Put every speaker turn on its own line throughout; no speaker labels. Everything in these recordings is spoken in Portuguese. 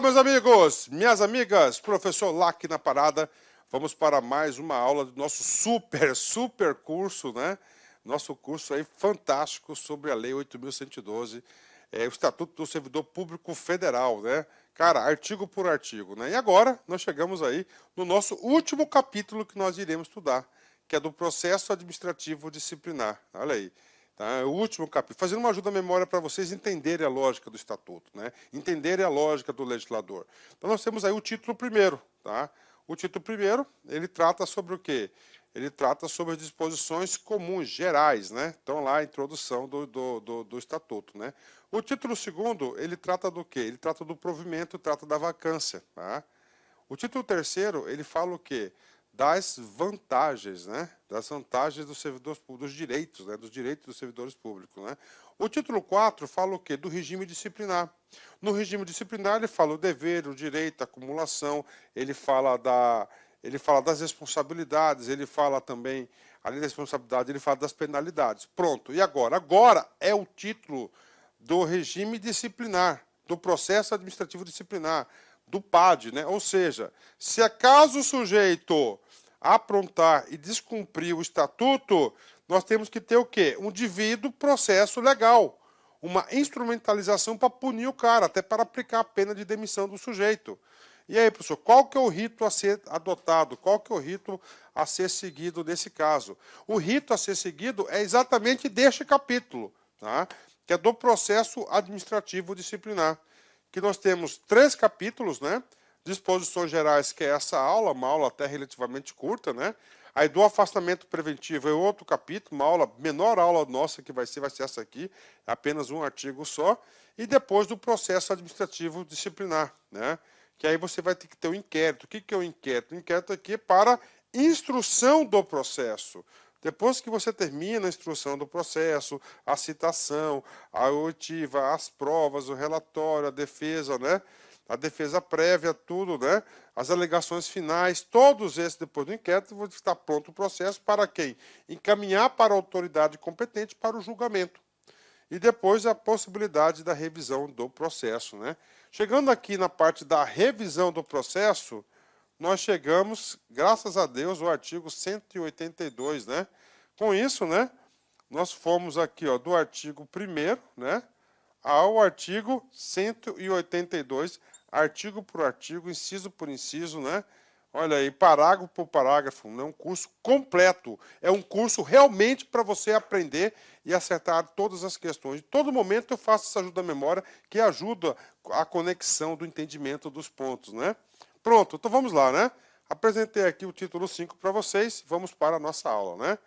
Meus amigos, minhas amigas, professor Lac na parada, vamos para mais uma aula do nosso super curso, né? Nosso curso aí fantástico sobre a Lei 8.112, o Estatuto do Servidor Público Federal, né? Cara, artigo por artigo, né? E agora nós chegamos aí no nosso último capítulo que nós iremos estudar, que é do processo administrativo disciplinar. Olha aí. Tá? O último capítulo, fazendo uma ajuda à memória para vocês entenderem a lógica do Estatuto, né? Entenderem a lógica do legislador. Então nós temos aí o título primeiro. Tá? O título primeiro, ele trata sobre o quê? Ele trata sobre as disposições comuns, gerais, né? Então lá a introdução do Estatuto, né? O título segundo, ele trata do quê? Ele trata do provimento, trata da vacância. Tá? O título terceiro, ele fala o quê? Das vantagens, né? Das vantagens dos servidores públicos, dos direitos, né? Dos direitos dos servidores públicos, né? O título 4 fala o quê? Do regime disciplinar. No regime disciplinar ele fala o dever, o direito, a acumulação, ele fala das responsabilidades, ele fala também, além da responsabilidade, ele fala das penalidades. Pronto. E agora? Agora é o título do regime disciplinar, do processo administrativo disciplinar, do PAD, né? Ou seja, se acaso o sujeito aprontar e descumprir o estatuto, nós temos que ter o quê? Um devido processo legal, uma instrumentalização para punir o cara, até para aplicar a pena de demissão do sujeito. E aí, professor, qual que é o rito a ser adotado? Qual que é o rito a ser seguido nesse caso? O rito a ser seguido é exatamente deste capítulo, tá? Que é do processo administrativo disciplinar. Que nós temos 3 capítulos, né? Disposições gerais, que é essa aula, uma aula até relativamente curta, né? Aí do afastamento preventivo é outro capítulo, uma aula, menor aula nossa que vai ser essa aqui, apenas um artigo só. E depois do processo administrativo disciplinar, né? Que aí você vai ter que ter o inquérito. O que é o inquérito? O inquérito aqui é para instrução do processo. Depois que você termina a instrução do processo, a citação, a oitiva, as provas, o relatório, a defesa, né? A defesa prévia, tudo, né? As alegações finais, todos esses depois do inquérito, vão estar pronto o processo para quem? Encaminhar para a autoridade competente para o julgamento. E depois a possibilidade da revisão do processo, né? Chegando aqui na parte da revisão do processo, nós chegamos, graças a Deus, ao artigo 182, né? Com isso, né, nós fomos aqui, ó, do artigo 1º, né, ao artigo 182, artigo por artigo, inciso por inciso, né? Olha aí, parágrafo por parágrafo, é um curso completo, é um curso realmente para você aprender e acertar todas as questões. Em todo momento eu faço essa ajuda à memória, que ajuda a conexão do entendimento dos pontos, né? Pronto, então vamos lá, né? Apresentei aqui o título 5 para vocês, vamos para a nossa aula, né?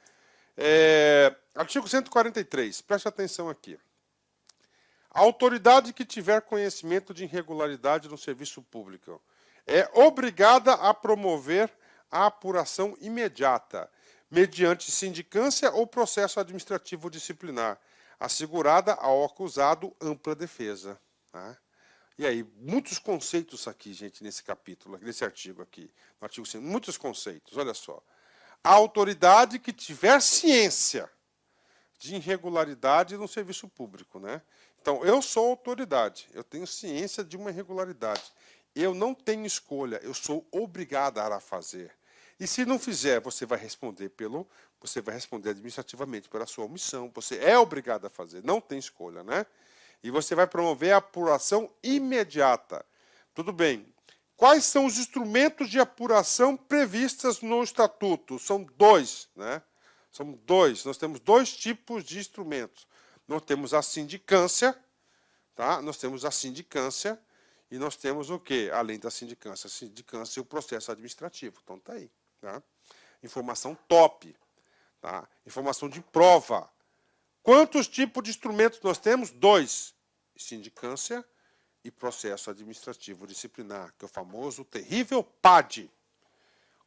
Artigo 143, preste atenção aqui. A autoridade que tiver conhecimento de irregularidade no serviço público é obrigada a promover a apuração imediata, mediante sindicância ou processo administrativo disciplinar, assegurada ao acusado ampla defesa. Tá? E aí, muitos conceitos aqui, gente, nesse capítulo, nesse artigo aqui, no artigo 5, muitos conceitos, olha só. A autoridade que tiver ciência de irregularidade no serviço público, né? Então, eu sou autoridade, eu tenho ciência de uma irregularidade. Eu não tenho escolha, eu sou obrigada a fazer. E se não fizer, você vai responder administrativamente pela sua omissão. Você é obrigado a fazer, não tem escolha, né? E você vai promover a apuração imediata. Tudo bem. Quais são os instrumentos de apuração previstos no Estatuto? São 2, né? São 2. Nós temos 2 tipos de instrumentos. Nós temos a sindicância, tá? Nós temos a sindicância e nós temos o quê? Além da sindicância, a sindicância e o processo administrativo. Então tá aí, tá? Informação top, tá? Informação de prova. Quantos tipos de instrumentos nós temos? 2. Sindicância e processo administrativo disciplinar, que é o famoso terrível PAD.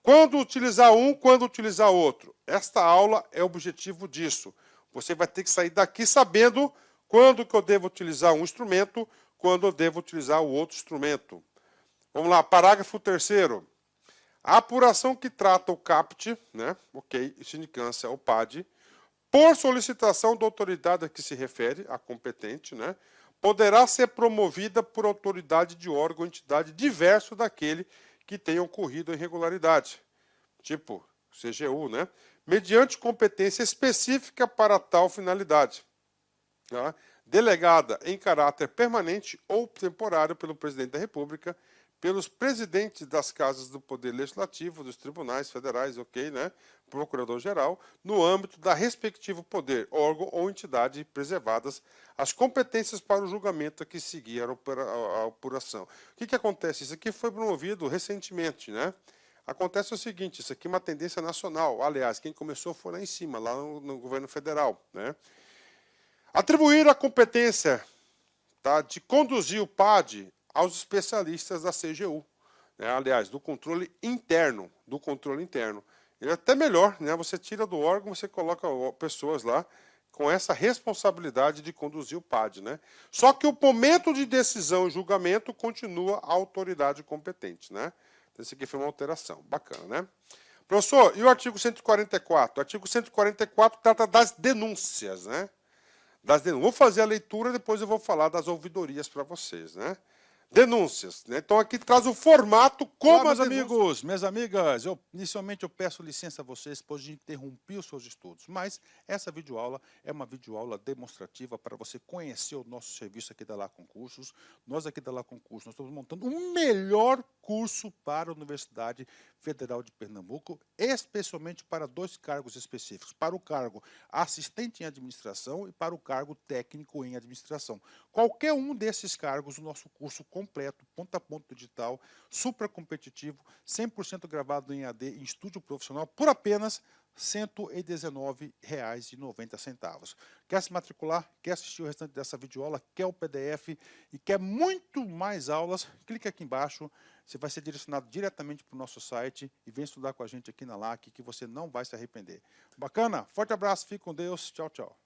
Quando utilizar um, quando utilizar outro? Esta aula é o objetivo disso. Você vai ter que sair daqui sabendo quando que eu devo utilizar um instrumento, quando eu devo utilizar o outro instrumento. Vamos lá, parágrafo 3º. A apuração que trata o CAPT, né? Ok, sindicância, o PAD, por solicitação da autoridade a que se refere, a competente, né? poderá ser promovida por autoridade de órgão ou entidade diverso daquele que tenha ocorrido a irregularidade, tipo CGU, né? Mediante competência específica para tal finalidade, tá? Delegada em caráter permanente ou temporário pelo Presidente da República, pelos presidentes das casas do Poder Legislativo, dos tribunais federais, ok, né? Procurador-Geral, no âmbito da respectivo poder, órgão ou entidade preservadas as competências para o julgamento a que seguir a apuração. O que acontece? Isso aqui foi promovido recentemente, né? Acontece o seguinte, isso aqui é uma tendência nacional. Aliás, quem começou foi lá em cima, lá no governo federal, né? Atribuir a competência, tá, de conduzir o PAD aos especialistas da CGU, né? Aliás, do controle interno, Ele é até melhor, né? Você tira do órgão, você coloca pessoas lá com essa responsabilidade de conduzir o PAD, né? Só que o momento de decisão e julgamento continua a autoridade competente, né? Então, isso aqui foi uma alteração, bacana, né? Professor, e o artigo 144? O artigo 144 trata das denúncias, né? Vou fazer a leitura, depois eu vou falar das ouvidorias para vocês, né? Denúncias, né? Então aqui traz o formato como
Olá,
as
meus
denúncias...
amigos, minhas amigas, inicialmente eu peço licença a vocês, pois interrompi os seus estudos, mas essa videoaula é uma videoaula demonstrativa para você conhecer o nosso serviço aqui da Lá Concursos. Nós aqui da Lá Concursos, nós estamos montando o melhor curso para a Universidade Federal de Pernambuco, especialmente para 2 cargos específicos, para o cargo assistente em administração e para o cargo técnico em administração. Qualquer um desses cargos, o nosso curso completo, ponta a ponta digital, super competitivo, 100% gravado em AD em estúdio profissional, por apenas R$ 119,90. Quer se matricular? Quer assistir o restante dessa videoaula? Quer o PDF e quer muito mais aulas? Clique aqui embaixo, você vai ser direcionado diretamente para o nosso site e vem estudar com a gente aqui na LAC, que você não vai se arrepender. Bacana? Forte abraço, fique com Deus, tchau, tchau.